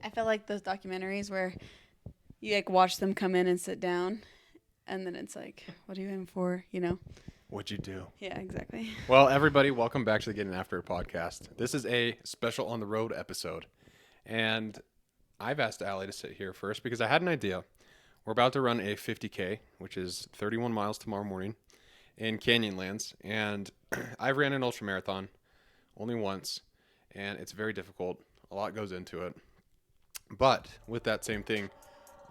I feel like those documentaries where you like watch them come in and sit down, and then it's like, what are you in for? You know? What'd you do? Yeah, exactly. Well, everybody, welcome back to the Getting After It podcast. This is a special on the road episode. And I've asked Allie to sit here first because I had an idea. We're about to run a 50K, which is 31 miles tomorrow morning in Canyonlands. And I've ran an ultra marathon only once, and it's very difficult. A lot goes into it. But with that same thing,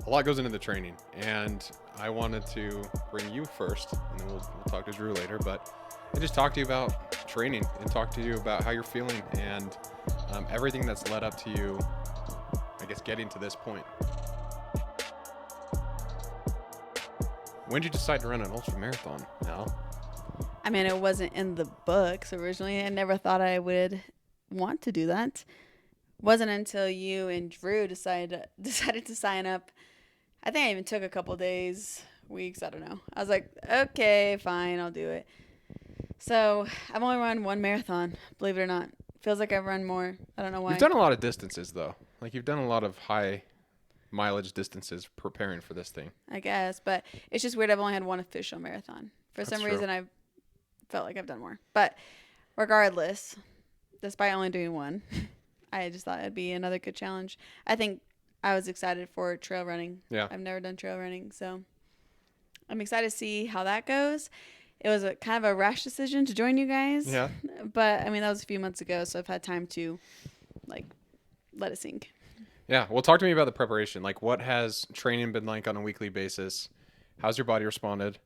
a lot goes into the training. And I wanted to bring you first, and then we'll talk to Drew later. But I just talk to you about training and talk to you about how you're feeling and everything that's led up to you, I guess, getting to this point. When did you decide to run an ultra marathon, Al? I mean, it wasn't in the books originally. I never thought I would want to do that. Wasn't until you and Drew decided to sign up. I think I even took a couple days, weeks, I don't know. I was like, okay, fine, I'll do it. So I've only run one marathon, believe it or not. Feels like I've run more. I don't know why. You've done a lot of distances, though. Like, you've done a lot of high mileage distances preparing for this thing. I guess, but it's just weird. I've only had one official marathon. For some reason, I felt like I've done more. But regardless, despite only doing one, I just thought it'd be another good challenge. I think I was excited for trail running. Yeah. I've never done trail running, so I'm excited to see how that goes. It was a kind of a rash decision to join you guys. Yeah. But, I mean, that was a few months ago, so I've had time to, like, let it sink. Yeah. Well, talk to me about the preparation. Like, what has training been like on a weekly basis? How's your body responded?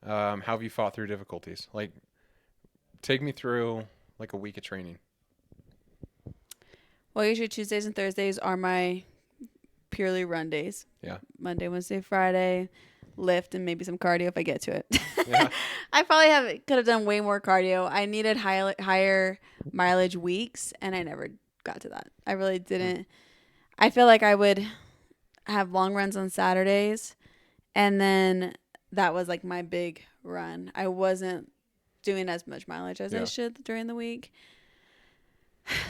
How have you fought through difficulties? Like, take me through, like, a week of training. Well, usually Tuesdays and Thursdays are my purely run days. Yeah. Monday, Wednesday, Friday, lift, and maybe some cardio if I get to it. Yeah. I probably could have done way more cardio. I needed higher mileage weeks, and I never got to that. I really didn't. I feel like I would have long runs on Saturdays, and then that was like my big run. I wasn't doing as much mileage as I should during the week.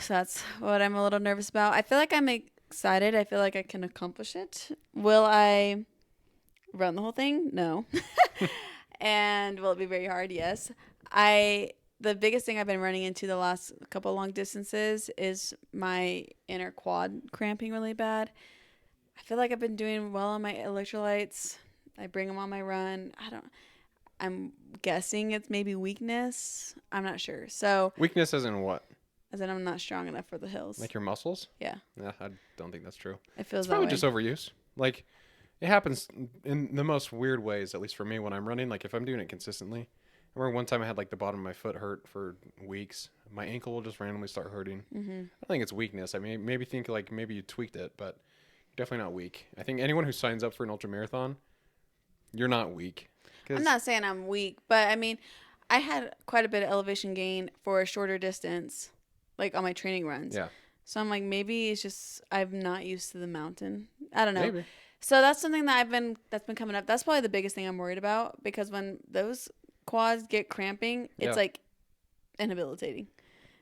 So that's what I'm a little nervous about. I feel like I'm excited. I feel like I can accomplish it. Will I run the whole thing? No. And will it be very hard? Yes. The biggest thing I've been running into the last couple long distances is my inner quad cramping really bad. I feel like I've been doing well on my electrolytes. I bring them on my run. I'm guessing it's maybe weakness. I'm not sure. So Weakness as in what? as in I'm not strong enough for the hills. Like your muscles? Yeah. Yeah, I don't think that's true. It feels It's probably that way. just overuse. Like, it happens in the most weird ways, at least for me, when I'm running. Like, if I'm doing it consistently. I remember one time I had, like, the bottom of my foot hurt for weeks. My ankle will just randomly start hurting. Mm-hmm. I don't think it's weakness. I mean, maybe think, like, maybe you tweaked it, but you're definitely not weak. I think anyone who signs up for an ultramarathon, you're not weak. I'm not saying I'm weak, but I mean, I had quite a bit of elevation gain for a shorter distance, like on my training runs. Yeah. So I'm like, maybe it's just I'm not used to the mountain. I don't know. Maybe. So that's something that's been coming up. That's probably the biggest thing I'm worried about, because when those quads get cramping, it's like inhabilitating.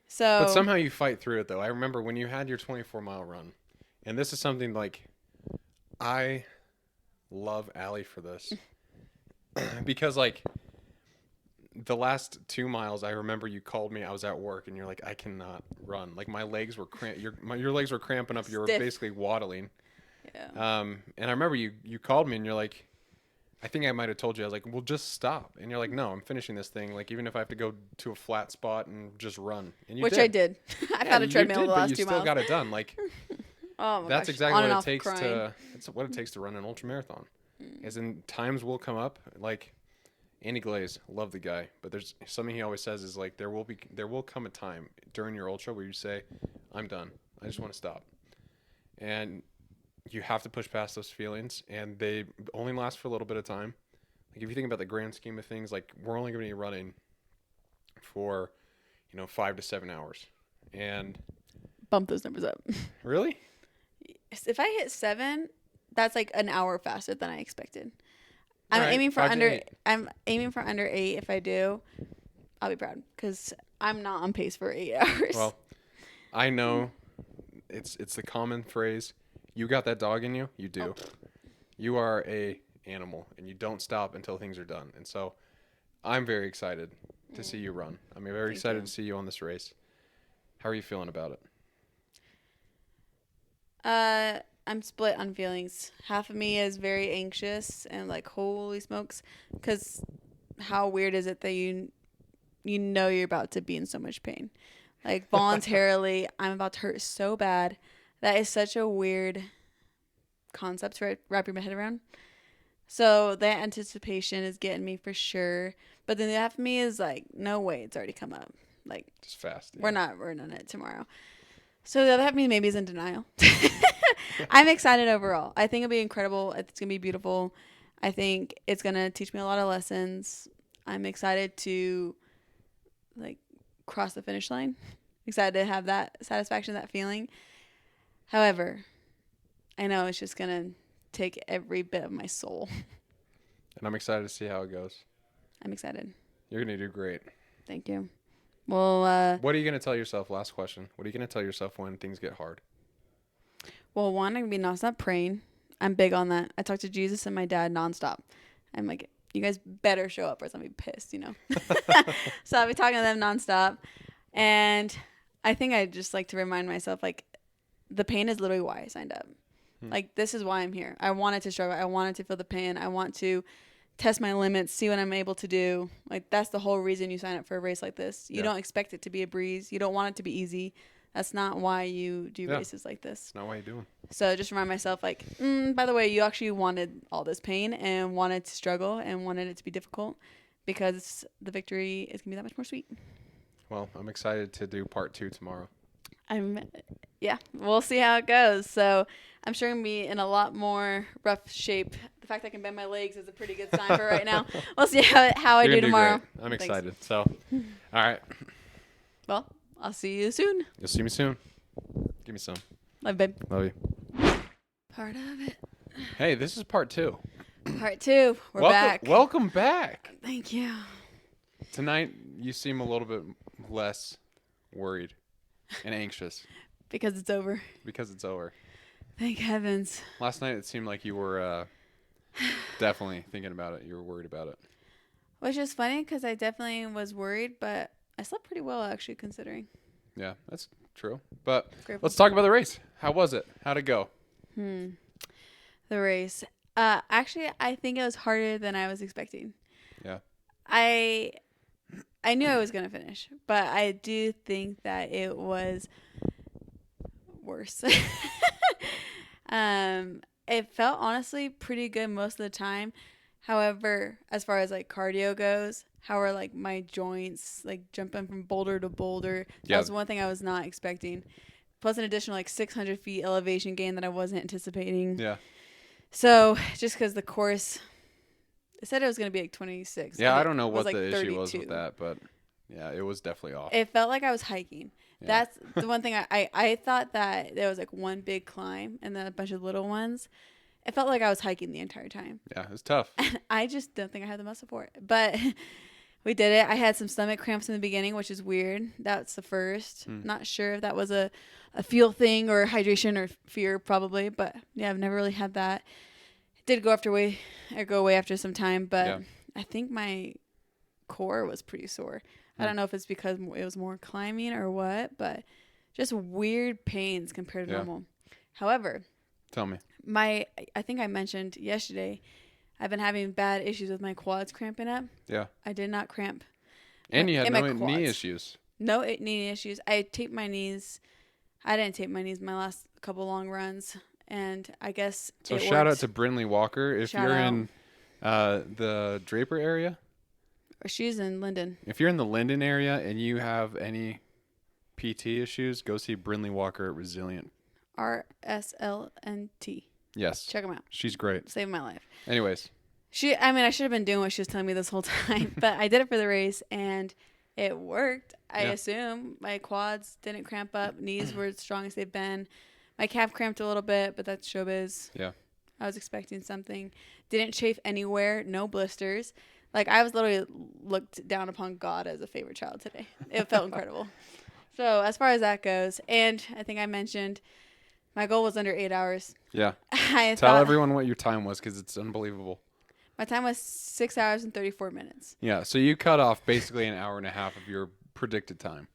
So But somehow you fight through it, though. I remember when you had your 24-mile run, and this is something like I love Allie for this. Because, like, the last 2 miles, I remember you called me. I was at work, and you're like, I cannot run. Like, my legs were your legs were cramping up. You were basically waddling. Yeah. And I remember you called me, and you're like, I think I might have told you, I was like, well, just stop. And you're like, no, I'm finishing this thing. Like, even if I have to go to a flat spot and just run. And you Which did. I did. I found a treadmill the last 2 miles. But you still got it done. Like, oh my that's gosh. exactly On what and it takes off crying. that's what it takes to run an ultra marathon. As in, times will come up. Like, Andy Glaze, love the guy, but there's something he always says is like, there will come a time during your ultra where you say, I'm done. I just want to stop. And you have to push past those feelings, and they only last for a little bit of time. Like, if you think about the grand scheme of things, like, we're only going to be running for, 5 to 7 hours. And Bump those numbers up. really? If I hit 7, that's like an hour faster than I expected. I'm Right, aiming for 5 to under 8. I'm aiming for under 8. If I do, I'll be proud, because I'm not on pace for 8 hours. Well, I know it's the common phrase, You got that dog in you? You do. Oh. You are a animal, and you don't stop until things are done. And so I'm very excited to see you run. I'm very Thank excited you. to see you on this race. How are you feeling about it? I'm split on feelings. Half of me is very anxious and like, holy smokes, because how weird is it that you know you're about to be in so much pain, like voluntarily. I'm about to hurt so bad. That is such a weird concept to wrap your head around. So that anticipation is getting me for sure. But then the half of me is like, no way, it's already come up. Like, Just fast. Yeah. we're not running it tomorrow. So the other half of me maybe is in denial. I'm excited overall. I think it'll be incredible. It's gonna be beautiful. I think it's gonna teach me a lot of lessons. I'm excited to like cross the finish line. Excited to have that satisfaction, that feeling. However, I know it's just gonna take every bit of my soul. And I'm excited to see how it goes. I'm excited. You're going to do great. Thank you. Well, What are you going to tell yourself? Last question. What are you going to tell yourself when things get hard? one, I'm gonna be nonstop praying. I'm big on that. I talk to Jesus and my dad nonstop. I'm like, you guys better show up or else I'll be pissed, you know? So I'll be talking to them nonstop. And I think I just like to remind myself, like, the pain is literally why I signed up. Like, this is why I'm here. I wanted to struggle. I wanted to feel the pain. I want to test my limits, see what I'm able to do. Like, that's the whole reason you sign up for a race like this. You don't expect it to be a breeze. You don't want it to be easy. That's not why you do races like this. It's not why you do them. So just remind myself, like, by the way, you actually wanted all this pain and wanted to struggle and wanted it to be difficult, because the victory is going to be that much more sweet. Well, I'm excited to do part 2 tomorrow. Yeah, we'll see how it goes. So I'm sure I'm going to be in a lot more rough shape. The fact that I can bend my legs is a pretty good sign for right now. We'll see how I do tomorrow. Great. I'm excited. So, all right. Well, I'll see you soon. You'll see me soon. Give me some. Love you, babe. Love you. Part of it. Hey, this is part 2. Part 2. We're back. Welcome back. Thank you. Tonight, you seem a little bit less worried and anxious. Because it's over. Because it's over. Thank heavens. Last night, it seemed like you were definitely thinking about it. You were worried about it. Which is funny because I definitely was worried, but I slept pretty well, actually, considering. Yeah, that's true. But Grateful. let's talk about the race. How was it? How'd it go? The race. Actually, I think it was harder than I was expecting. Yeah. I knew I was going to finish, but I do think that it was worse. It felt honestly pretty good most of the time. However, as far as like cardio goes, how are like my joints like jumping from boulder to boulder? That was one thing I was not expecting. Plus an additional like 600 feet elevation gain that I wasn't anticipating. Yeah. So just because the course, it said it was going to be like 26. Yeah, I don't know what like the 32. issue was with that, but yeah, it was definitely off. It felt like I was hiking. Yeah. That's the one thing I thought that there was like one big climb and then a bunch of little ones. It felt like I was hiking the entire time. Yeah, it was tough. And I just don't think I had the muscle for it. But we did it. I had some stomach cramps in the beginning, which is weird. That's the first. Not sure if that was a feel thing or hydration or fear, probably. But yeah, I've never really had that. It did go away after some time, but I think my core was pretty sore. I don't know if it's because it was more climbing or what, but just weird pains compared to normal. However, tell me. I think I mentioned yesterday, I've been having bad issues with my quads cramping up. Yeah. I did not cramp. And you had in no my knee quads. issues. No knee issues. I taped my knees. I didn't tape my knees my last couple long runs, and I guess So it shout out worked. to Brinley Walker. If Shout you're out. in the Draper area, Or she's in Linden. if you're in the Linden area and you have any PT issues, go see Brinley Walker at Resilient. RSLNT. Yes. Check them out. She's great. Saved my life. Anyways. I should have been doing what she was telling me this whole time, but I did it for the race and it worked. I assume my quads didn't cramp up. Knees were as strong as they've been. My calf cramped a little bit, but that's showbiz. Yeah. I was expecting something. Didn't chafe anywhere. No blisters. Like, I was literally looked down upon God as a favorite child today. It felt incredible. So as far as that goes, and I think I mentioned My goal was under 8 hours. Yeah. I Tell thought everyone what your time was because it's unbelievable. my time was 6 hours and 34 minutes. Yeah. So you cut off basically an hour and a half of your predicted time.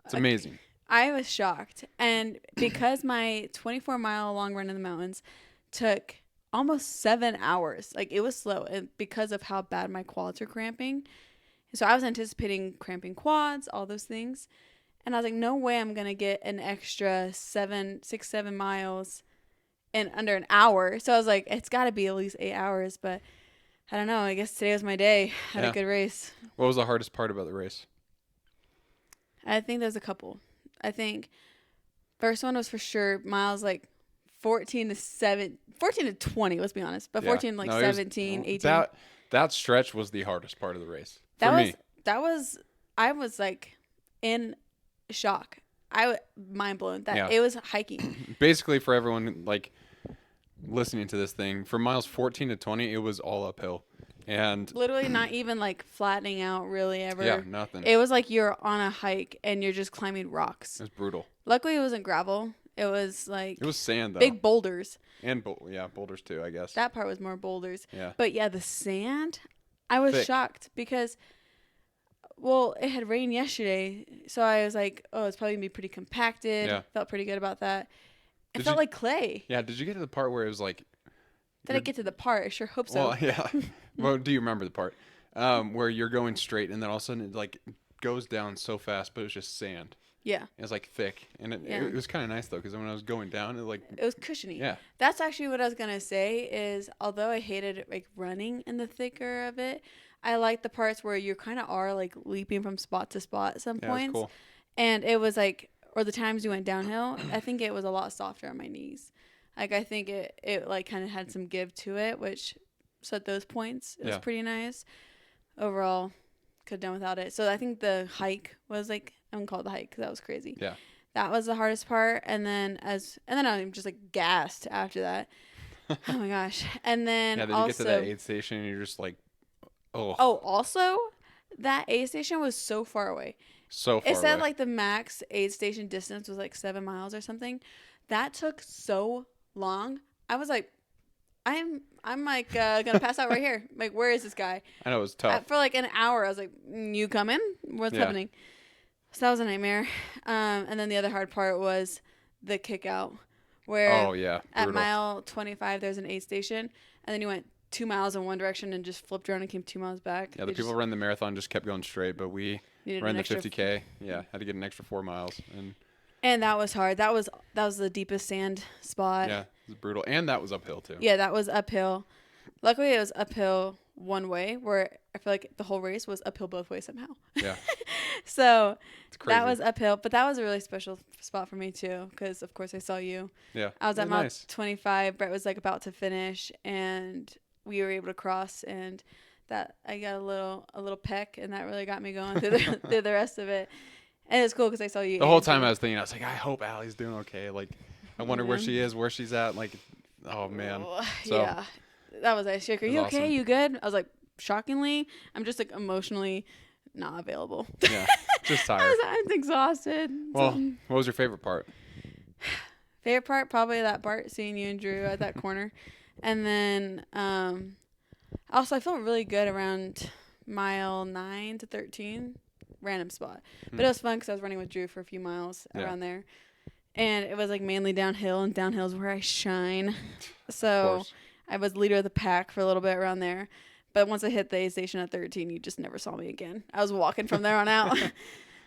It's amazing. I was shocked. And because my 24-mile long run in the mountains took almost 7 hours, like it was slow, and because of how bad my quads are cramping. So I was anticipating cramping quads, all those things. And I was like, no way I'm going to get an extra 7 miles in under an hour. So I was like, it's got to be at least 8 hours. But I don't know. I guess today was my day. Had a good race. What was the hardest part about the race? I think there's a couple. I think first one was for sure miles like 14 to 20, let's be honest. But 14 like 17, 18. That stretch was the hardest part of the race for That me. I was like in shock. Mind blown that it was hiking. Basically, for everyone like listening to this thing, from miles 14 to 20, it was all uphill. And literally not even like flattening out really ever. Yeah, nothing. It was like you're on a hike and you're just climbing rocks. It was brutal. Luckily, it wasn't gravel. It was like it was sand though. Big boulders. And boulders too, I guess. That part was more boulders. Yeah. But yeah, the sand, I was shocked because, well, it had rained yesterday, so I was like, oh, it's probably gonna be pretty compacted. Yeah. Felt pretty good about that. It felt like clay. Yeah. Did you get to the part where it was like? Did I get to the part? I sure hope so. Well, yeah. Well, do you remember the part where you're going straight and then all of a sudden it like goes down so fast, but it was just sand. Yeah. It was like thick, and it was kind of nice though because when I was going down, it was cushiony. Yeah. That's actually what I was gonna say. Is although I hated like running in the thicker of it, I like the parts where you kind of are like leaping from spot to spot at some points. Cool. And it was like, or the times you went downhill, I think it was a lot softer on my knees. Like I think it like kind of had some give to it, which so at those points it was pretty nice. Overall, could have done without it. So I think the hike was like, I'm gonna call it the hike because that was crazy. Yeah. That was the hardest part, and then I'm just like gassed after that. Oh my gosh! And then then also, you get to that aid station and you're just like, oh. Oh, also, that aid station was so far away. So far away. It said like the max aid station distance was like 7 miles or something. That took so long. I was like, I'm like gonna pass out right here. Like, where is this guy? I know it was tough. For like an hour, I was like, you coming? What's happening? So that was a nightmare. And then the other hard part was the kick out, where at mile 25 there's an aid station, and then you went 2 miles in one direction and just flipped around and came 2 miles back. Yeah, the people run the marathon just kept going straight, but we ran the 50K. Yeah, had to get an extra 4 miles, and that was hard. That was the deepest sand spot. Yeah, it was brutal, and that was uphill too. Yeah, that was uphill. Luckily, it was uphill one way, where I feel like the whole race was uphill both ways somehow. Yeah. So that was uphill, but that was a really special spot for me too, because of course I saw you. Yeah. I was at mile 25. Brett was like about to finish, and we were able to cross, and that I got a little peck, and that really got me going through the rest of it. And it was cool because I saw you. The whole time I was thinking, I was like, I hope Allie's doing okay. Like, I wonder where she is, where she's at. Like, oh man. So, yeah, that was ice shaker. You okay? Awesome. You good? I was like, shockingly, I'm just like emotionally not available. Yeah, just tired. I'm exhausted. Well, what was your favorite part? Favorite part, probably that part, seeing you and Drew at that corner. And then also I felt really good around mile 9 to 13, random spot. But it was fun because I was running with Drew for a few miles around there. And it was like mainly downhill, and downhill is where I shine. So I was leader of the pack for a little bit around there. But once I hit the aid station at 13, you just never saw me again. I was walking from there on out.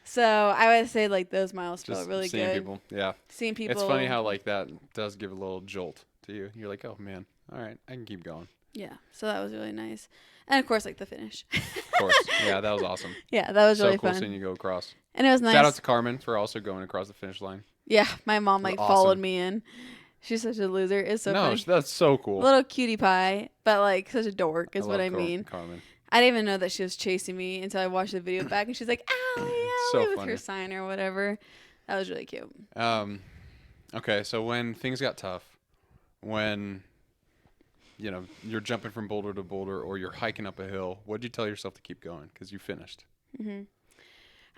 So I would say like those miles felt really seeing good. People, yeah. Seeing people. It's funny how like that does give a little jolt to you. You're like, oh man, all right, I can keep going. Yeah. So that was really nice. And of course, like the finish. Of course. Yeah, that was awesome. Yeah, that was really fun. So fun. cool seeing you go across. And it was nice. Shout out to Carmen for also going across the finish line. Yeah, my mom like followed me in. She's such a loser. It's so funny. That's so cool. Little cutie pie, but like such a dork is what I mean. Carmen. I didn't even know that she was chasing me until I watched the video back, and she's like, "Ow, with her sign or whatever." That was really cute. Okay, so when things got tough, when you're jumping from boulder to boulder or you're hiking up a hill, what did you tell yourself to keep going because you finished?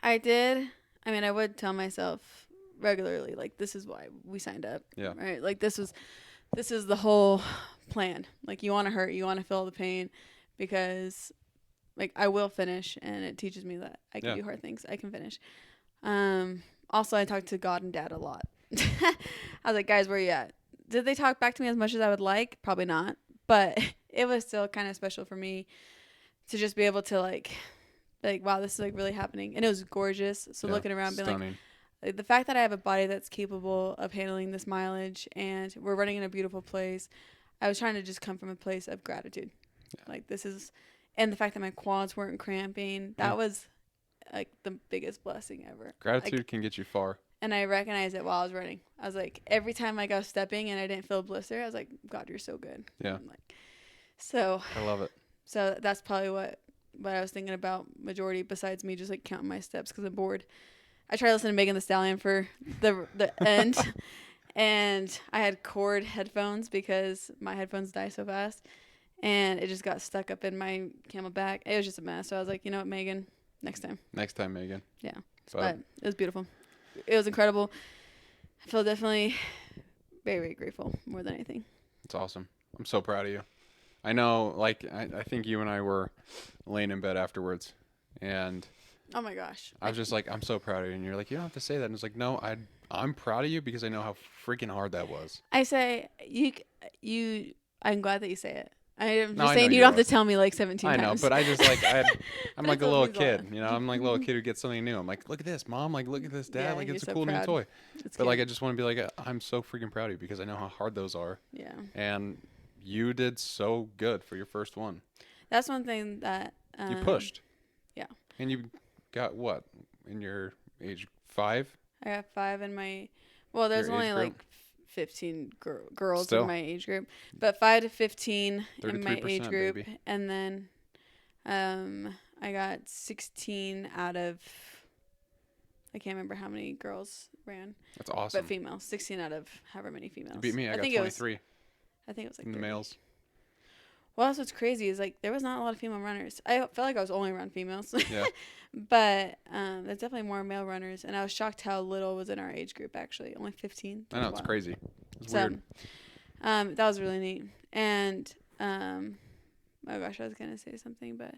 I did. I mean, I would tell myself regularly. Like, this is why we signed up. Yeah. Right. Like, this is the whole plan. Like, you want to hurt, you want to feel the pain, because like I will finish, and it teaches me that I can do hard things. I can finish. Also, I talk to God and Dad a lot. I was like, guys, where you at? Did they talk back to me as much as I would like? Probably not. But it was still kind of special for me to just be able to like, wow, this is like really happening. And it was gorgeous. So looking around, being like, the fact that I have a body that's capable of handling this mileage, and we're running in a beautiful place. I was trying to just come from a place of gratitude. Yeah. Like, this is, and the fact that my quads weren't cramping, that was like the biggest blessing ever. Gratitude can get you far. And I recognized it while I was running. I was like, every time like I was stepping and I didn't feel a blister, I was like, God, you're so good. Yeah. So I love it. So that's probably what I was thinking about majority, besides me just like counting my steps because I'm bored. I tried listening to Megan Thee Stallion for the end, and I had cord headphones because my headphones die so fast, and it just got stuck up in my Camelback. It was just a mess. So I was like, you know what, Megan, next time. Next time, Megan. Yeah. But it was beautiful. It was incredible. I feel definitely very, very grateful more than anything. It's awesome. I'm so proud of you. I know, like, I think you and I were laying in bed afterwards, and oh my gosh, I was just like, I'm so proud of you. And you're like, you don't have to say that. And it's like, no, I'm proud of you because I know how freaking hard that was. I say, I'm glad that you say it. I'm just saying you don't have to tell me like 17 times. I know, but I just like, I'm like a little kid, you know? I'm like a little kid who gets something new. I'm like, look at this, Mom. Like, look at this, Dad. Like, it's a cool new toy. But like, I just want to be like, I'm so freaking proud of you because I know how hard those are. Yeah. And you did so good for your first one. That's one thing that you pushed. Yeah. And you got what in your age 5? I got 5 in my. Well, there's only like 15 girls in my age group, but 5 to 15 in my age group, baby. And then I got 16 out of. I can't remember how many girls ran. That's awesome. But females, 16 out of however many females. You beat me. I got 23. I think it was like in the males. Well, that's what's crazy is like there was not a lot of female runners. I felt like I was only around females. Yeah. But there's definitely more male runners, and I was shocked how little was in our age group. Actually, only 15. I know, it's crazy. It's weird. That was really neat. And oh gosh, I was gonna say something, but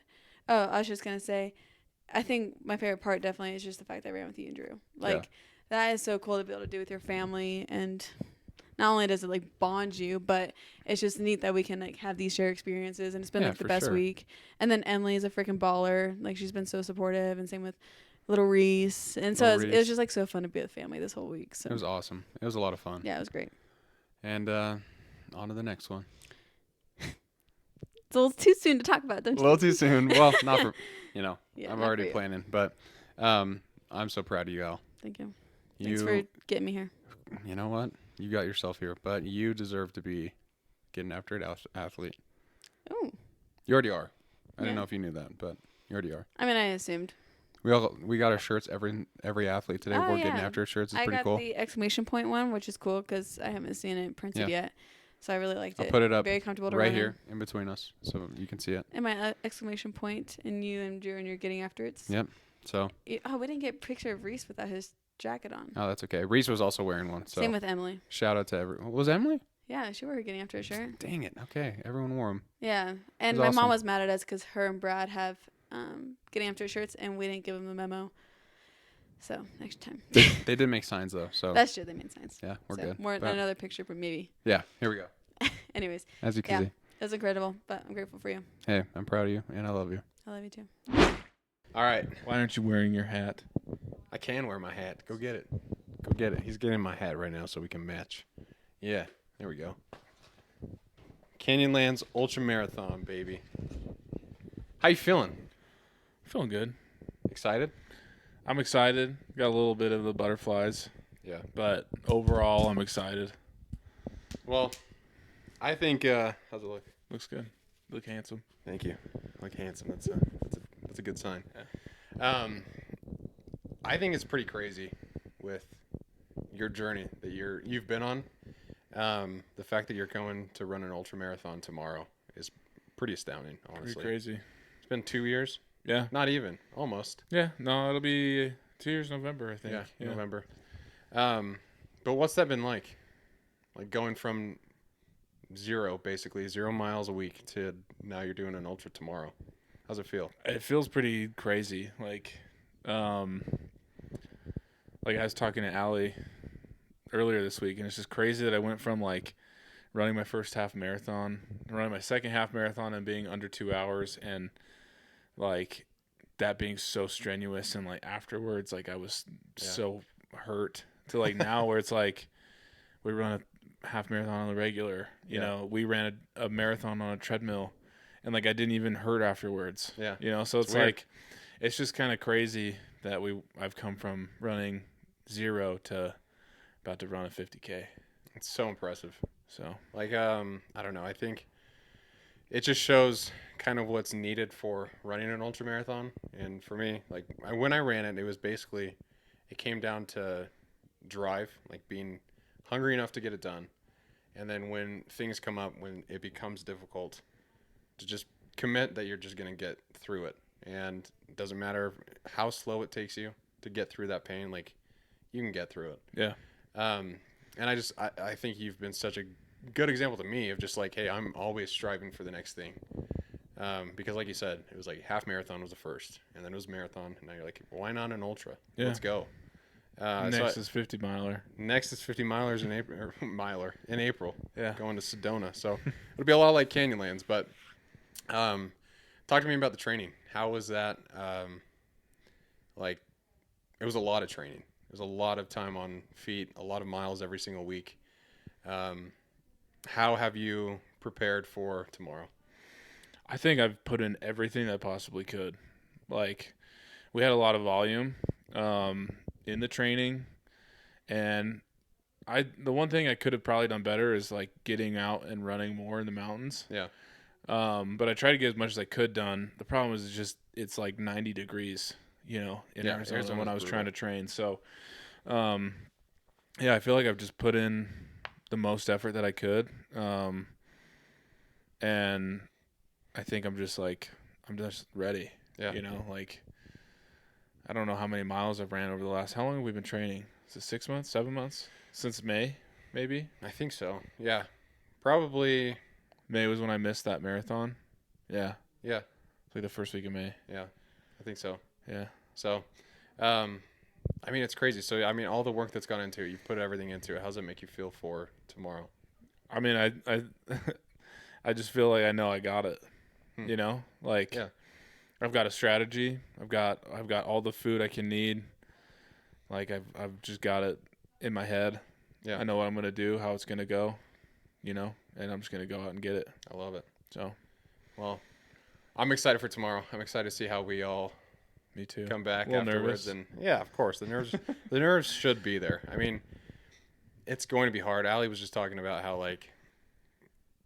I was just gonna say, I think my favorite part definitely is just the fact that I ran with you and Drew. Like that is so cool to be able to do with your family, and not only does it like bond you, but it's just neat that we can like have these shared experiences, and it's been like the best week. And then Emily is a freaking baller. Like she's been so supportive, and same with little Reese. And so it was just like so fun to be with family this whole week. So it was awesome. It was a lot of fun. Yeah, it was great. And on to the next one. It's a little too soon to talk about, don't you? A little too soon. Well, not for, yeah, I'm already planning, but I'm so proud of you, Al. Thank you. Thanks for getting me here. You know what? You got yourself here, but you deserve to be getting after it athlete. Oh. You already are. I don't know if you knew that, but you already are. I mean, I assumed. We got our shirts, every athlete today. We're getting after shirts. It's pretty cool. I got the exclamation point one, which is cool because I haven't seen it printed yet. So I really liked it. I'll put it up very comfortable to right here in between us so you can see it. And my exclamation point, and you and Drew, and you're getting after it. Yep. So. We didn't get a picture of Reese without his jacket on. Oh, that's okay. Reese was also wearing one. So. Same with Emily. Shout out to everyone. Was Emily? Yeah, she wore getting after a shirt. Dang it. Okay. Everyone wore them. Yeah. And my mom was mad at us because her and Brad have getting after shirts, and we didn't give them the memo. So next time. They did make signs though. So that's true. They made signs. Yeah, we're good. More another picture, but maybe. Yeah. Here we go. Anyways. As you can see. It was incredible, but I'm grateful for you. Hey, I'm proud of you, and I love you. I love you too. All right. Why aren't you wearing your hat? I can wear my hat. Go get it. Go get it. He's getting my hat right now so we can match. Yeah. There we go. Canyonlands Ultra Marathon, baby. How you feeling? Feeling good. Excited? I'm excited. Got a little bit of the butterflies. Yeah. But overall, I'm excited. Well, I think how's it look? Looks good. Look handsome. Thank you. Look handsome. That's a good sign. Yeah. I think it's pretty crazy with your journey that you've been on. The fact that you're going to run an ultra marathon tomorrow is pretty astounding, honestly. Pretty crazy. It's been 2 years. Yeah. Not even. Almost. Yeah. No, it'll be 2 years November, I think. Yeah. November. But what's that been like? Like going from basically 0 miles a week to now you're doing an ultra tomorrow. How's it feel? It feels pretty crazy. Like I was talking to Allie earlier this week, and it's just crazy that I went from like running my first half marathon, running my second half marathon, and being under 2 hours, and like that being so strenuous, and like afterwards, like I was so hurt, to like now where it's like we run a half marathon on the regular. You know, we ran a marathon on a treadmill, and like I didn't even hurt afterwards. Yeah. You know, so it's weird. like it's just kind of crazy that I've come from running 0 to about to run a 50K. It's so impressive. So Like, I don't know. I think it just shows kind of what's needed for running an ultra marathon. And for me, like when I ran it, it was basically, it came down to drive, like being hungry enough to get it done. And then when things come up, when it becomes difficult, to just commit that you're just going to get through it. And it doesn't matter how slow it takes you to get through that pain, like you can get through it. yeah. And I think you've been such a good example to me of just like, hey, I'm always striving for the next thing. Because like you said, it was like half marathon was the first, and then it was marathon, and now you're like, why not an ultra? Yeah. Let's go. Next is 50 miler. Next is 50 milers in April, or miler in April. Yeah. Going to Sedona. So it'll be a lot like Canyonlands. But talk to me about the training. How was that? Like, it was a lot of training. It was a lot of time on feet, a lot of miles every single week. How have you prepared for tomorrow? I think I've put in everything I possibly could. Like, we had a lot of volume in the training, and the one thing I could have probably done better is like getting out and running more in the mountains. Yeah. But I tried to get as much as I could done. The problem is it's like 90 degrees, in Arizona Arizona's when I was brutal. trying to train. So, I feel like I've just put in the most effort that I could. And I think I'm just ready. Yeah. Like I don't know how many miles I've ran over the last. How long have we been training? Is it 6 months, 7 months? Since May, maybe? I think so. Yeah. Probably. May was when I missed that marathon. Yeah. Yeah. It's like the first week of May. Yeah. I think so. Yeah. So, I mean, it's crazy. So, I mean, all the work that's gone into it, you've put everything into it. How does it make you feel for tomorrow? I mean, I I just feel like I know I got it. Like Yeah. I've got a strategy. I've got all the food I can need. Like I've just got it in my head. Yeah. I know what I'm gonna do, how it's gonna go, and I'm just gonna go out and get it. I love it. So, Well, I'm excited for tomorrow. I'm excited to see how we all me too. come back A little afterwards. nervous. And yeah, of course, the nerves should be there. I mean, it's going to be hard. Allie was just talking about how like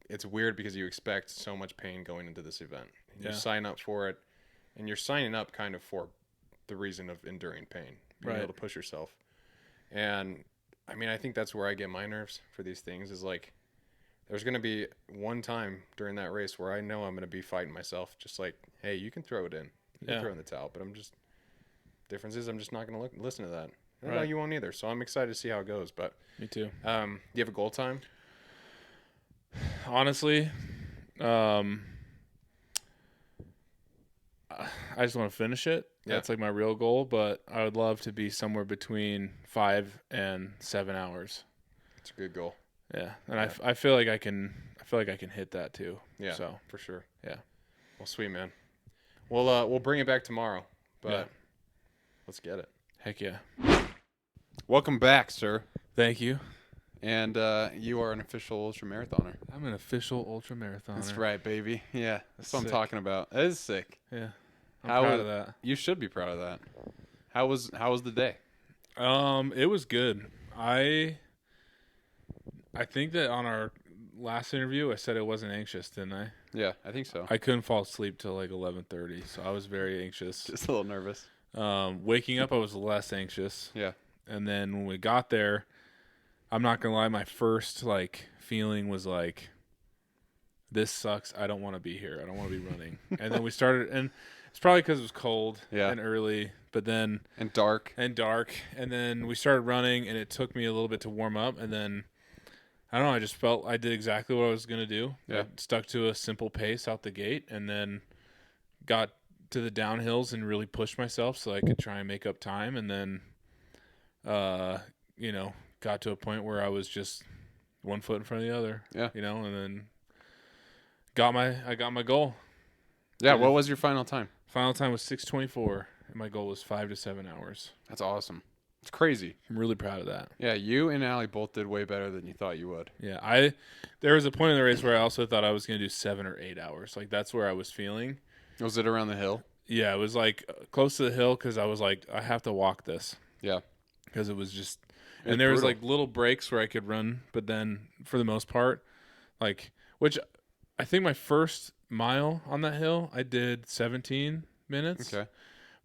it's weird because you expect so much pain going into this event. You sign up for it, and you're signing up kind of for the reason of enduring pain, being able to push yourself. And I mean, I think that's where I get my nerves for these things is like there's going to be one time during that race where I know I'm going to be fighting myself, just like, hey, you can throw it in. You can throw in the towel, but difference is I'm just not going to listen to that. No, you won't either. So I'm excited to see how it goes. But Me too. do you have a goal time? Honestly, I just want to finish it. Yeah. That's like my real goal, but I would love to be somewhere between 5 and 7 hours. It's a good goal. Yeah, and I feel like I can hit that too. Yeah, So for sure. yeah. Well, sweet, man. We'll bring it back tomorrow, but let's get it. Heck yeah. Welcome back, sir. Thank you. And you are an official ultra marathoner. I'm an official ultra marathoner. That's right, baby. Yeah, that's what I'm Sick. talking about. That is sick. Yeah. I'm How proud was- of that. You should be proud of that. How was the day? It was good. I think that on our last interview I said I wasn't anxious, didn't I? Yeah, I think so. I couldn't fall asleep till like 11:30, so I was very anxious. Just a little nervous. Waking up I was less anxious. Yeah. And then when we got there, I'm not gonna lie, my first like feeling was like, this sucks. I don't want to be here. I don't want to be running. And then we started, and It's probably because it was cold Yeah. and early, but then And dark. and then we started running, and it took me a little bit to warm up, and then I don't know. I just felt I did exactly what I was gonna do. Yeah. I stuck to a simple pace out the gate, and then got to the downhills and really pushed myself so I could try and make up time, and then, got to a point where I was just one foot in front of the other. Yeah. And then I got my goal. Yeah. What was your final time? Final time was 6:24, and my goal was 5 to 7 hours. That's awesome. It's crazy. I'm really proud of that. Yeah. You and Allie both did way better than you thought you would. Yeah, there was a point in the race where I also thought I was going to do 7 or 8 hours. Like, that's where I was feeling. Was it around the hill? Yeah, it was like close to the hill because I was like, I have to walk this. Yeah. Because it was just, It's and there was brutal. like little breaks where I could run, but then for the most part, which I think my first mile on that hill I did 17 minutes. Okay.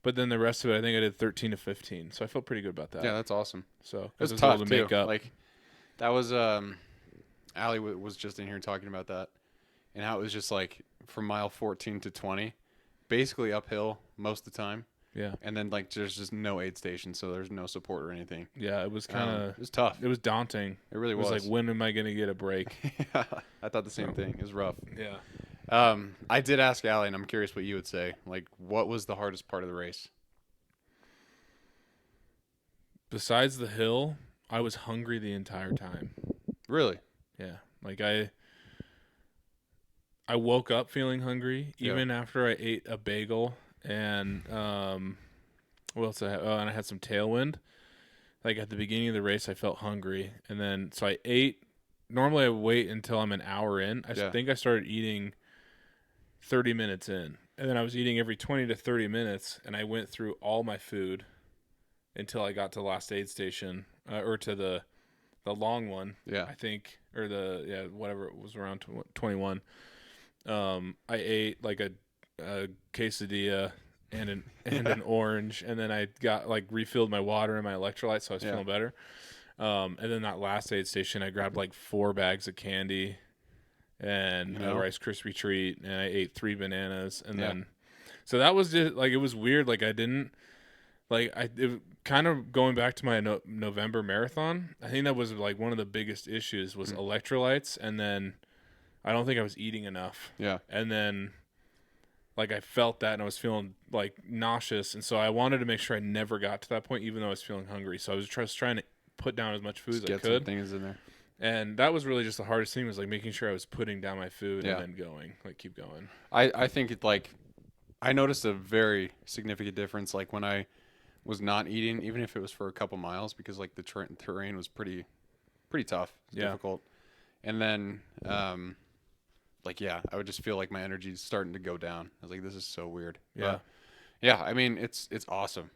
But then the rest of it I think I did 13 to 15. So I felt pretty good about that. Yeah, that's awesome. So It was I tough able to too. make up. Like that was Allie was just in here talking about that, and how it was just like from mile 14 to 20, basically uphill most of the time, Yeah. and then like there's just no aid station, so there's no support or anything. Yeah, it was kind of It was tough. it was daunting. It really It was was. like, when am I going to get a break? Yeah, I thought the same thing. It was rough. Yeah. I did ask Allie, and I'm curious what you would say. Like, what was the hardest part of the race? Besides the hill, I was hungry the entire time. Really? Yeah. Like I woke up feeling hungry even after I ate a bagel and what else I had? Oh, and I had some Tailwind. Like at the beginning of the race I felt hungry, and then so I ate. Normally I wait until I'm an hour in. I think I started eating 30 minutes in. And then I was eating every 20 to 30 minutes, and I went through all my food until I got to the last aid station, or to the long one. Yeah. I think, or whatever it was, around 21. I ate like a quesadilla and an orange, and then I got like refilled my water and my electrolytes, so I was feeling better. And then that last aid station, I grabbed like 4 bags of candy and a Rice Krispie treat, and I ate 3 bananas, and then so that was just like, it was weird. Like I didn't like it kind of going back to my November marathon. I think that was like one of the biggest issues was electrolytes, and then I don't think I was eating enough. Yeah. And then like I felt that, and I was feeling like nauseous, and so I wanted to make sure I never got to that point, even though I was feeling hungry. So I was just trying to put down as much food as I Get could. some things in there. And that was really just the hardest thing, was like making sure I was putting down my food and then going, like, keep going. I think it, like, I noticed a very significant difference, like when I was not eating, even if it was for a couple miles, because like the terrain was pretty tough, difficult. And then, I would just feel like my energy is starting to go down. I was like, this is so weird. Yeah. But, yeah. I mean, it's awesome.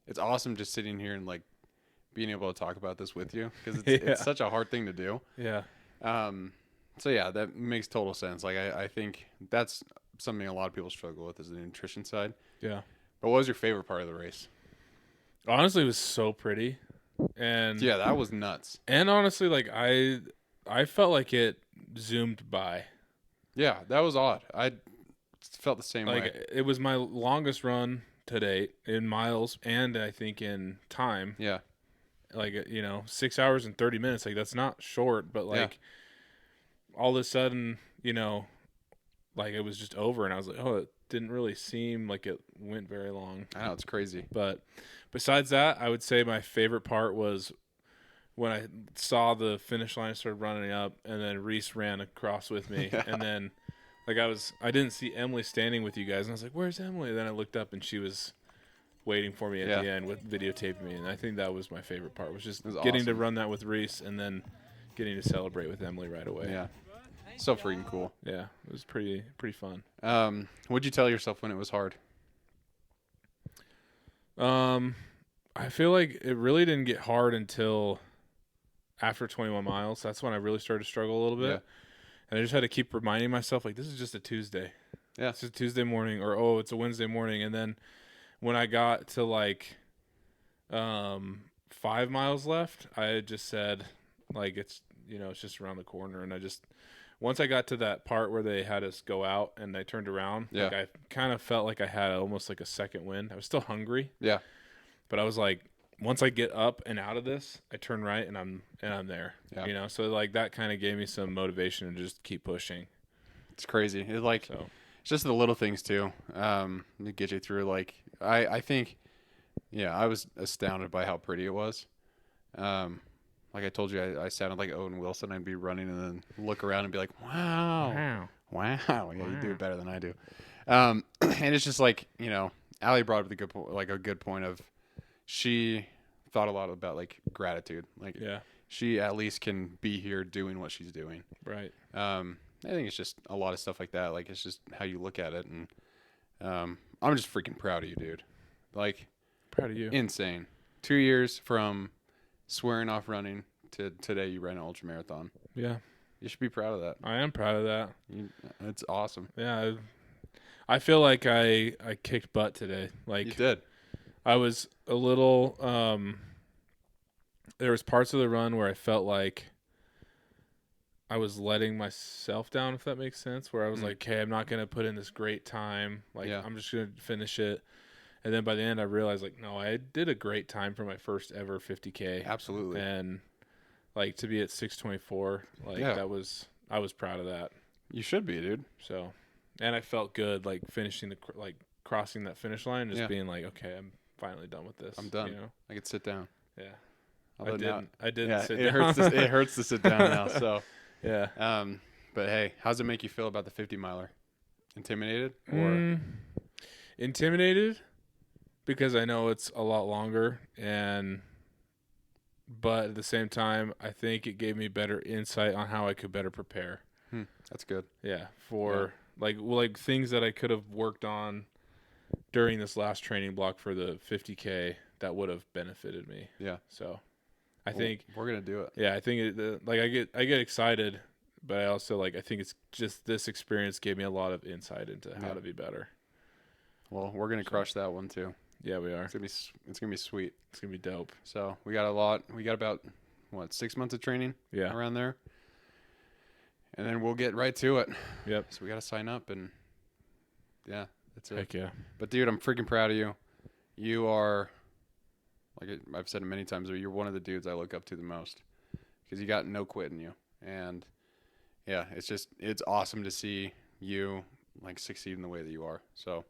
It's awesome just sitting here and like being able to talk about this with you, because it's such a hard thing to do. Yeah. So yeah, that makes total sense. Like I think that's something a lot of people struggle with, is the nutrition side. Yeah. But what was your favorite part of the race? Honestly, it was so pretty. And Yeah, that was nuts. And honestly, like I felt like it zoomed by. Yeah, that was odd. I felt the same way. Like it was my longest run to date in miles, and I think in time. Yeah. Like, 6 hours and 30 minutes. Like, that's not short, but like all of a sudden, like it was just over, and I was like, oh, it didn't really seem like it went very long. I know, it's crazy. But besides that, I would say my favorite part was when I saw the finish line, started running up, and then Reese ran across with me. And then like I didn't see Emily standing with you guys, and I was like, where's Emily? And then I looked up, and she was waiting for me at the end with videotaping me. And I think that was my favorite part, was just getting to run that with Reese, and then getting to celebrate with Emily right away. Yeah. So freaking cool. Yeah, it was pretty fun. What'd you tell yourself when it was hard? I feel like it really didn't get hard until after 21 miles. That's when I really started to struggle a little bit. Yeah. And I just had to keep reminding myself, like, this is just a Tuesday. Yeah. It's a Tuesday morning, or, oh, it's a Wednesday morning. And then when I got to like 5 miles left, I just said, like, it's it's just around the corner. And once I got to that part where they had us go out and I turned around, Yeah. like I kind of felt like I had almost like a second wind. I was still hungry. Yeah. But I was like, once I get up and out of this, I turn right and I'm there. Yeah. So like that kind of gave me some motivation to just keep pushing. It's crazy. It's just the little things too. To get you through. Like I think, yeah, I was astounded by how pretty it was. Like I told you, I sounded like Owen Wilson. I'd be running and then look around and be like, wow. Yeah, you do it better than I do. And it's just like, Allie brought up a good point of she thought a lot about like gratitude. Like she at least can be here doing what she's doing. Right. I think it's just a lot of stuff like that. Like it's just how you look at it. And I'm just freaking proud of you, dude. Like proud of you. Insane. 2 years from swearing off running to today you ran an ultra marathon. Yeah. You should be proud of that. I am proud of that. It's awesome. Yeah. I feel like I kicked butt today. Like you did. I was a little there was parts of the run where I felt like I was letting myself down, if that makes sense, where I was like, okay, I'm not going to put in this great time. Like I'm just going to finish it. And then by the end I realized like, no, I did a great time for my first ever 50K. Absolutely. And like to be at 6:24, like I was proud of that. You should be, dude. So, and I felt good like finishing crossing that finish line, just being like, okay, I'm finally done with this. I'm done. I could sit down. Yeah. I didn't sit it down. It hurts to sit down now. So yeah. But hey, how's it make you feel about the 50 miler? Intimidated or intimidated? Because I know it's a lot longer, but at the same time, I think it gave me better insight on how I could better prepare. That's good. Yeah, for like things that I could have worked on during this last training block for the 50K that would have benefited me. Yeah. So, I think we're gonna do it. Yeah, I think I get excited, but I also I think it's just this experience gave me a lot of insight into how to be better. Well, we're gonna crush that one too. Yeah, we are. It's gonna be sweet. It's gonna be dope. So we got a lot. We got about 6 months of training. Yeah, around there, and then we'll get right to it. Yep. So we gotta sign up and that's it. Heck yeah. But dude, I'm freaking proud of you. You are, like I've said it many times, you're one of the dudes I look up to the most because you got no quit in you, and it's awesome to see you like succeed in the way that you are. So,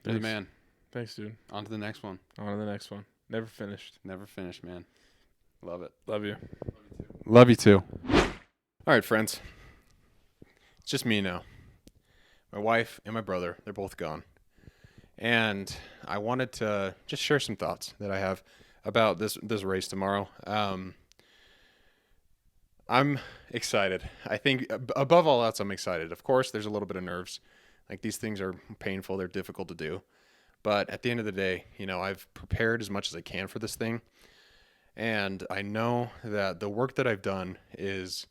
you're the man. Thanks, dude. On to the next one. Never finished. Never finished, man. Love it. Love you. Love you too. All right, friends. It's just me now. My wife and my brother, they're both gone. And I wanted to just share some thoughts that I have about this race tomorrow. I'm excited. I think above all else, I'm excited. Of course, there's a little bit of nerves. Like these things are painful. They're difficult to do. But at the end of the day, I've prepared as much as I can for this thing. And I know that the work that I've done is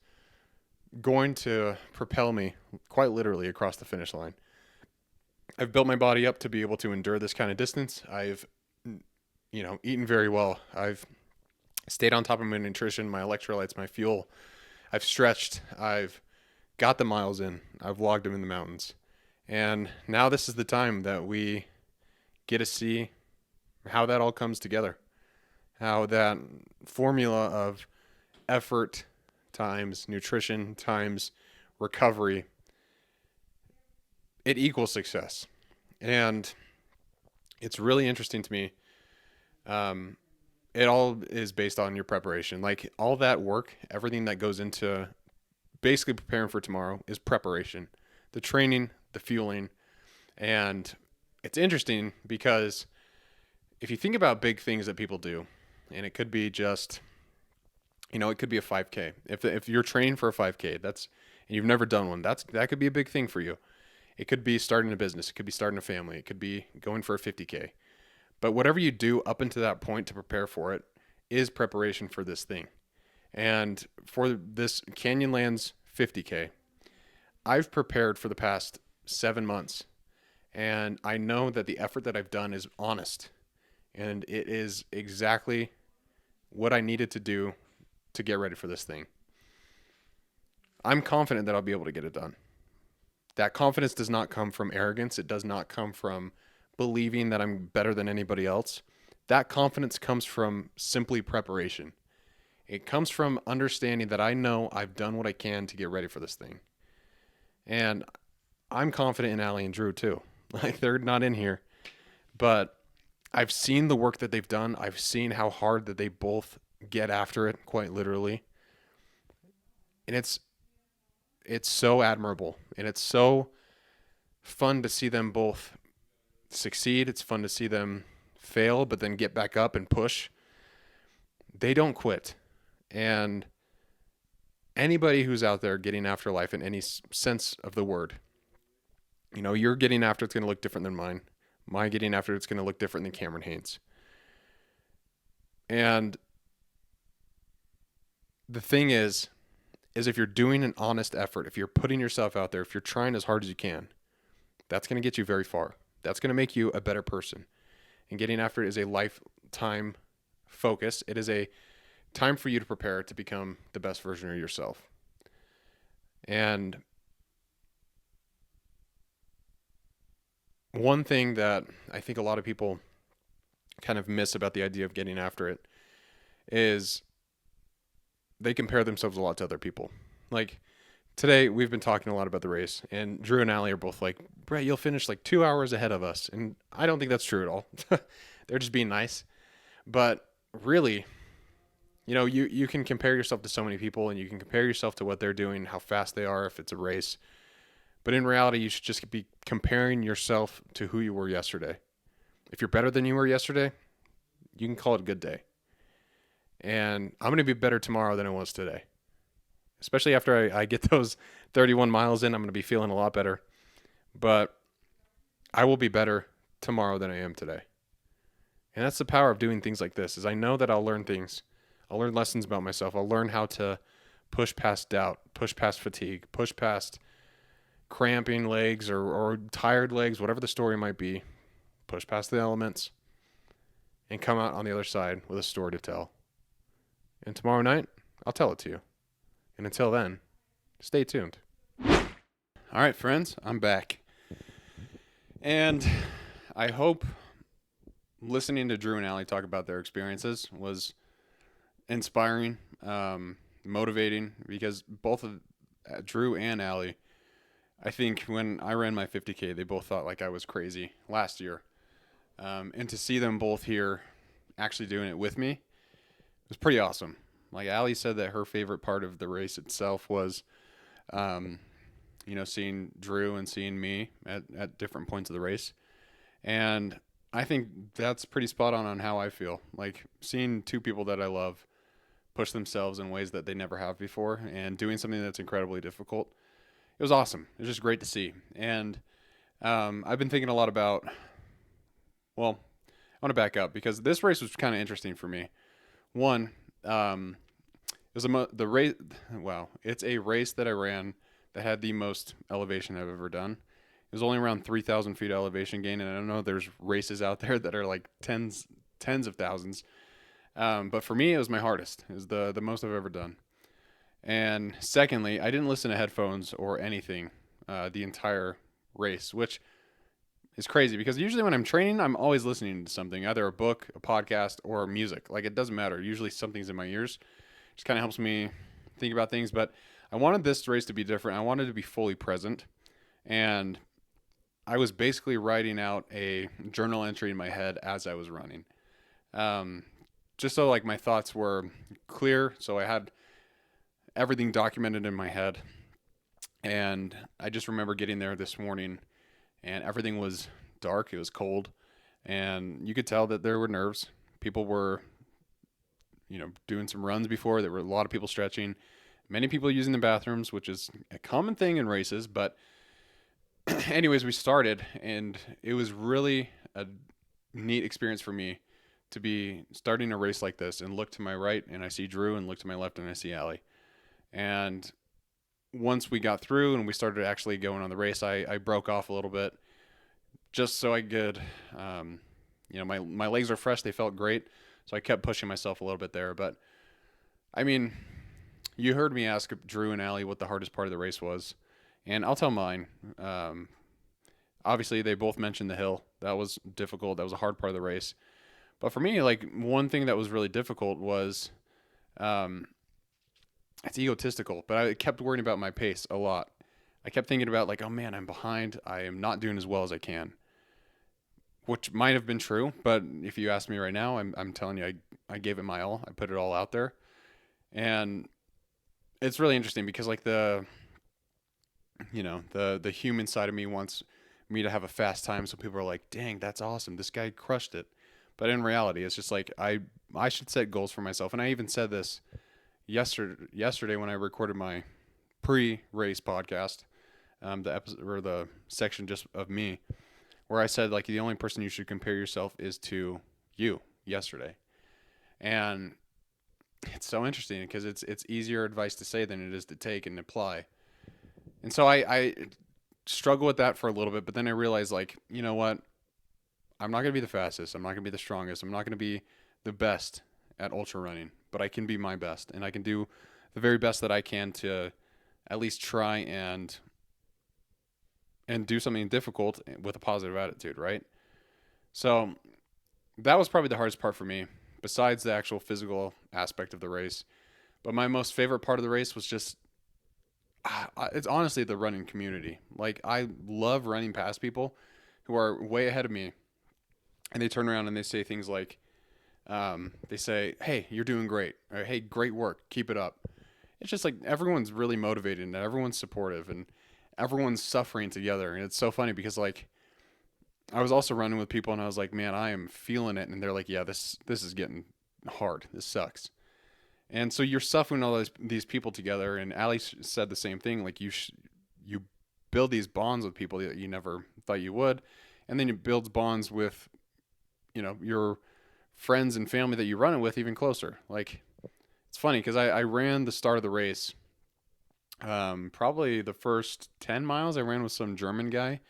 going to propel me quite literally across the finish line. I've built my body up to be able to endure this kind of distance. I've, eaten very well. I've stayed on top of my nutrition, my electrolytes, my fuel. I've stretched. I've got the miles in. I've logged them in the mountains. And now this is the time that we get to see how that all comes together. How that formula of effort times nutrition times recovery, it equals success. And it's really interesting to me. It all is based on your preparation. Like all that work, everything that goes into basically preparing for tomorrow is preparation. The training, the fueling. And it's interesting because if you think about big things that people do, and it could be just, it could be a 5K. If you're training for a 5K, and you've never done one, that could be a big thing for you. It could be starting a business. It could be starting a family. It could be going for a 50K. But whatever you do up until that point to prepare for it is preparation for this thing. And for this Canyonlands 50K, I've prepared for the past 7 months. And I know that the effort that I've done is honest. And it is exactly what I needed to do to get ready for this thing. I'm confident that I'll be able to get it done. That confidence does not come from arrogance. It does not come from believing that I'm better than anybody else. That confidence comes from simply preparation. It comes from understanding that I know I've done what I can to get ready for this thing. And I'm confident in Allie and Drew too. Like, they're not in here, but I've seen the work that they've done. I've seen how hard that they both get after it, quite literally. And it's so admirable, and it's so fun to see them both succeed. It's fun to see them fail, but then get back up and push. They don't quit. And anybody who's out there getting after life in any sense of the word, you know, you're getting after it's going to look different than mine. My getting after it's going to look different than Cameron Haynes. And the thing is if you're doing an honest effort, if you're putting yourself out there, if you're trying as hard as you can, that's going to get you very far. That's going to make you a better person. And getting after it is a lifetime focus. It is a time for you to prepare to become the best version of yourself. And one thing that I think a lot of people kind of miss about the idea of getting after it is they compare themselves a lot to other people. Like, today we've been talking a lot about the race, and Drew and Allie are both like, Brett, you'll finish like 2 hours ahead of us. And I don't think that's true at all. They're just being nice. But really, you know, you can compare yourself to so many people, and you can compare yourself to what they're doing, how fast they are, if it's a race. But in reality, you should just be comparing yourself to who you were yesterday. If you're better than you were yesterday, you can call it a good day. And I'm going to be better tomorrow than I was today. Especially after I get those 31 miles in, I'm going to be feeling a lot better. But I will be better tomorrow than I am today. And that's the power of doing things like this, is I know that I'll learn things. I'll learn lessons about myself. I'll learn how to push past doubt, push past fatigue, push past cramping legs or tired legs, whatever the story might be. Push past the elements and come out on the other side with a story to tell. And tomorrow night, I'll tell it to you. And until then, stay tuned. All right, friends, I'm back. And I hope listening to Drew and Allie talk about their experiences was inspiring, motivating, because both of Drew and Allie, I think when I ran my 50K, they both thought like I was crazy last year. And to see them both here actually doing it with me was pretty awesome. Like, Allie said that her favorite part of the race itself was, seeing Drew and seeing me at different points of the race. And I think that's pretty spot on how I feel. Like, seeing two people that I love push themselves in ways that they never have before and doing something that's incredibly difficult. It was awesome. It was just great to see. And I've been thinking a lot about, well, I want to back up because this race was kind of interesting for me. One, it was the race. Wow, it's a race that I ran that had the most elevation I've ever done. It was only around 3,000 feet elevation gain, and I don't know, there's races out there that are like tens of thousands. But for me, it was my hardest. It was the most I've ever done. And secondly, I didn't listen to headphones or anything the entire race, which is crazy because usually when I'm training, I'm always listening to something, either a book, a podcast, or music. Like, it doesn't matter. Usually something's in my ears. It just kind of helps me think about things. But I wanted this race to be different. I wanted to be fully present. And I was basically writing out a journal entry in my head as I was running. Just so like my thoughts were clear. So I had everything documented in my head. And I just remember getting there this morning and everything was dark. It was cold. And you could tell that there were nerves. People were, doing some runs before. There were a lot of people stretching. Many people using the bathrooms, which is a common thing in races. But anyways, we started, and it was really a neat experience for me to be starting a race like this and look to my right, and I see Drew, and look to my left, and I see Allie. And once we got through and we started actually going on the race, I broke off a little bit just so I could, my legs are fresh. They felt great. So I kept pushing myself a little bit there. But, I mean, You heard me ask Drew and Allie what the hardest part of the race was, and I'll tell mine. Obviously, they both mentioned the hill. That was difficult. That was a hard part of the race. But for me, like one thing that was really difficult was, um, it's egotistical, but I kept worrying about my pace a lot. I kept thinking about like, oh man, I'm behind. I am not doing as well as I can, which might have been true. But if you ask me right now, I'm telling you, I gave it my all. I put it all out there, and it's really interesting because like the human side of me wants me to have a fast time, so people are like, dang, that's awesome, this guy crushed it. But in reality, it's just like I should set goals for myself, and I even said this yesterday when I recorded my pre-race podcast, the episode or the section just of me, where I said like the only person you should compare yourself is to you yesterday. And it's so interesting because it's easier advice to say than it is to take and apply. And so I struggle with that for a little bit, but then I realized like, you know what? I'm not going to be the fastest. I'm not going to be the strongest. I'm not going to be the best at ultra running, but I can be my best, and I can do the very best that I can to at least try and do something difficult with a positive attitude, right? So that was probably the hardest part for me, besides the actual physical aspect of the race. But my most favorite part of the race was just it's honestly the running community. Like I love running past people who are way ahead of me, and they turn around and they say things like, they say, "Hey, you're doing great," or "Hey, great work, keep it up." It's just like everyone's really motivated and everyone's supportive and everyone's suffering together, and it's so funny because like I was also running with people and I was like, "Man, I am feeling it," and they're like, "Yeah, this is getting hard. This sucks." And so you're suffering all these people together. And Ali said the same thing. Like you build these bonds with people that you never thought you would, and then you build bonds with your friends and family that you run it with even closer. Like it's funny because I ran the start of the race. Probably the first 10 miles I ran with some German guy,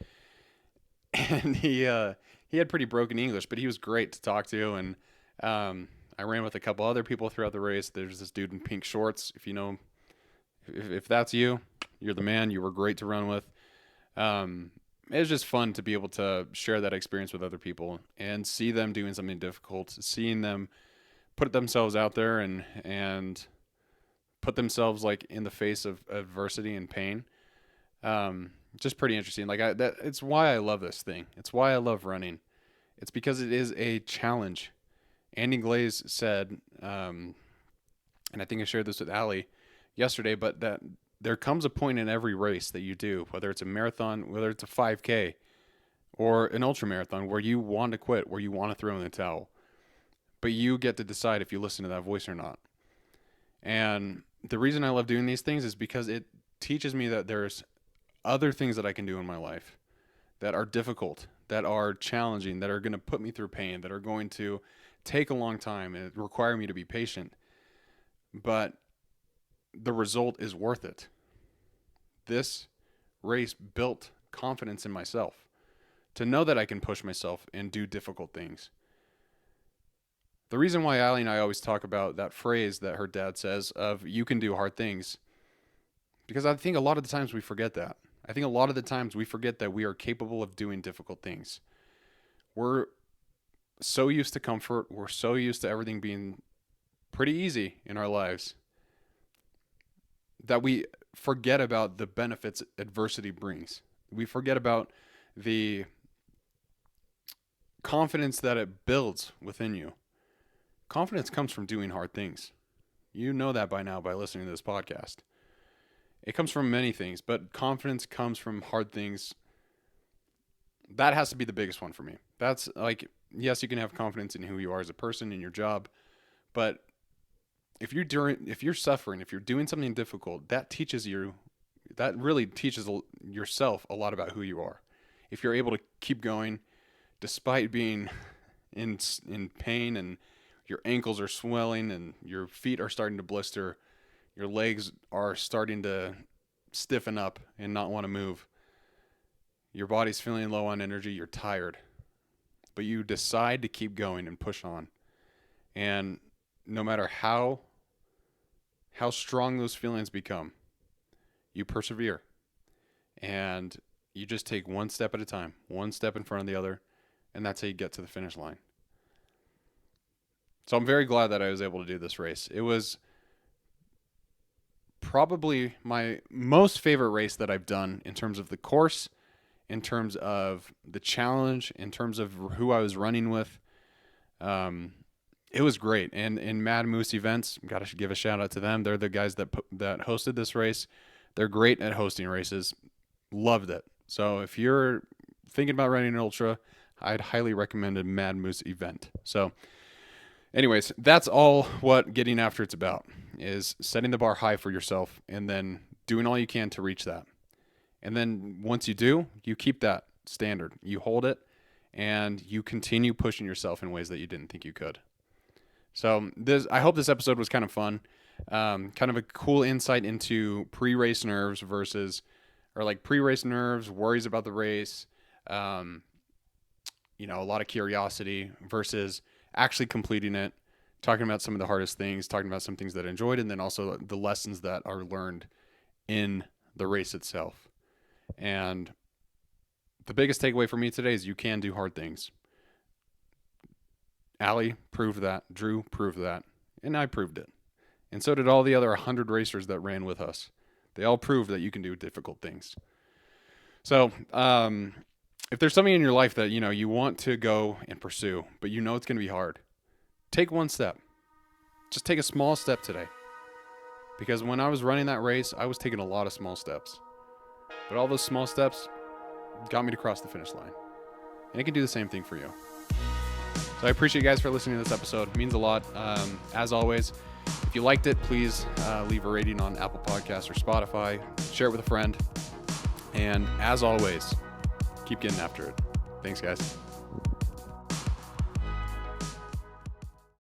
and he had pretty broken English, but he was great to talk to. And I ran with a couple other people throughout the race. There's this dude in pink shorts. If you know, if that's you, you're the man. You were great to run with. It was just fun to be able to share that experience with other people and see them doing something difficult, seeing them put themselves out there and put themselves like in the face of adversity and pain. Just pretty interesting. Like it's why I love this thing. It's why I love running. It's because it is a challenge. Andy Glaze said, and I think I shared this with Allie yesterday, but that there comes a point in every race that you do, whether it's a marathon, whether it's a 5K or an ultra marathon, where you want to quit, where you want to throw in the towel, but you get to decide if you listen to that voice or not. And the reason I love doing these things is because it teaches me that there's other things that I can do in my life that are difficult, that are challenging, that are going to put me through pain, that are going to take a long time and require me to be patient. But the result is worth it. This race built confidence in myself to know that I can push myself and do difficult things. The reason why Allie and I always talk about that phrase that her dad says of "you can do hard things," because I think a lot of the times we forget that. I think a lot of the times we forget that we are capable of doing difficult things. We're so used to comfort. We're so used to everything being pretty easy in our lives that we forget about the benefits adversity brings. We forget about the confidence that it builds within you. Confidence comes from doing hard things. You know that by now by listening to this podcast. It comes from many things, but confidence comes from hard things. That has to be the biggest one for me. That's like, yes, you can have confidence in who you are as a person in your job, but if you're suffering, if you're doing something difficult, that really teaches yourself a lot about who you are. If you're able to keep going despite being in pain and your ankles are swelling and your feet are starting to blister, your legs are starting to stiffen up and not want to move. Your body's feeling low on energy, you're tired. But you decide to keep going and push on. And no matter how how strong those feelings become. You persevere. And you just take one step at a time, one step in front of the other, and that's how you get to the finish line. So I'm very glad that I was able to do this race. It was probably my most favorite race that I've done in terms of the course, in terms of the challenge, in terms of who I was running with. It was great. And in Mad Moose Events, got to give a shout out to them. They're the guys that hosted this race. They're great at hosting races. Loved it. So if you're thinking about running an ultra, I'd highly recommend a Mad Moose event. So anyways, that's all what getting after it's about, is setting the bar high for yourself and then doing all you can to reach that. And then once you do, you keep that standard. You hold it and you continue pushing yourself in ways that you didn't think you could. So I hope this episode was kind of fun. Kind of a cool insight into pre-race nerves pre-race nerves, worries about the race, a lot of curiosity versus actually completing it, talking about some of the hardest things, talking about some things that I enjoyed, and then also the lessons that are learned in the race itself. And the biggest takeaway for me today is you can do hard things. Allie proved that, Drew proved that, and I proved it. And so did all the other 100 racers that ran with us. They all proved that you can do difficult things. So if there's something in your life that, you want to go and pursue, but it's going to be hard, take one step. Just take a small step today. Because when I was running that race, I was taking a lot of small steps. But all those small steps got me to cross the finish line. And it can do the same thing for you. So I appreciate you guys for listening to this episode. It means a lot. As always, if you liked it, please leave a rating on Apple Podcasts or Spotify. Share it with a friend. And as always, keep getting after it. Thanks, guys.